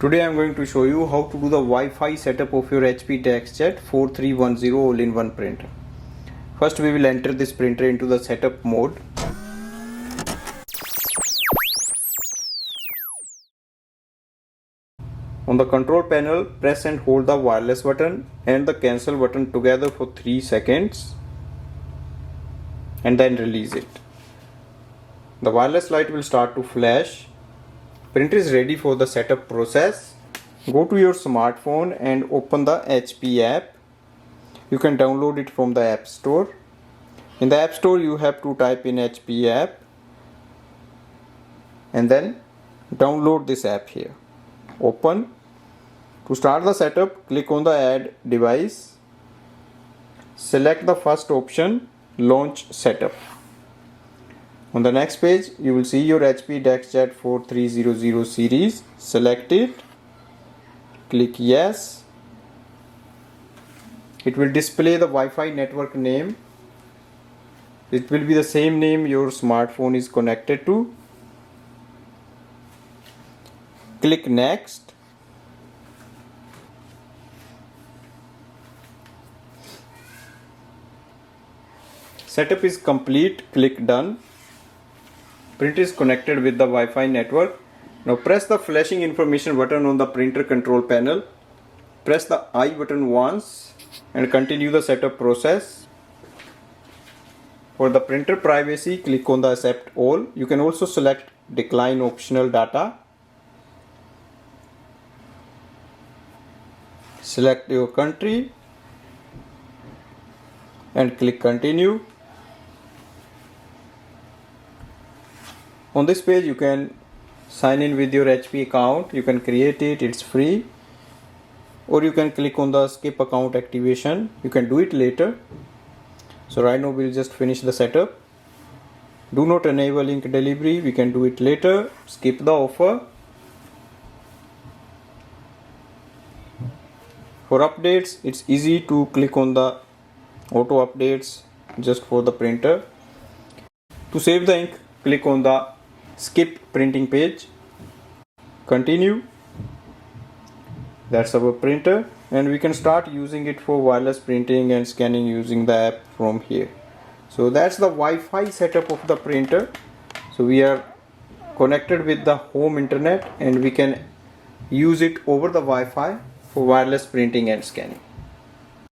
Today I am going to show you how to do the Wi-Fi setup of your HP DeskJet 4310 all-in-one printer. First we will enter this printer into the setup mode. On the control panel, press and hold the wireless button and the cancel button together for 3 seconds and then release it. The wireless light will start to flash. Printer is ready for the setup process. Go to your smartphone and open the HP app. You can download it from the App Store. In the App Store you have to type in HP app and then download this app here. Open. To start the setup, click on the add device. Select the first option, launch setup. On the next page you will see your HP DeskJet 4300 series. Select it. Click yes. It will display the Wi-Fi network name. It will be the same name your smartphone is connected to. Click next. Setup is complete. Click done. Printer is connected with the Wi-Fi network. Now press the flashing information button on the printer control panel. Press the I button once and continue the setup process. For the printer privacy, click on the accept all. You can also select decline optional data. Select your country and click continue. On this page you can sign in with your HP account. You can create it, it's free, or you can click on the skip account activation. You can do it later. So right now we'll just finish the setup. Do not enable link delivery, we can do it later. Skip the offer. For updates, it's easy to click on the auto updates just for the printer. To save the ink, click on the skip printing page. Continue. That's our printer and we can start using it for wireless printing and scanning using the app from here. So that's the Wi-Fi setup of the printer. So we are connected with the home internet and we can use it over the Wi-Fi for wireless printing and scanning.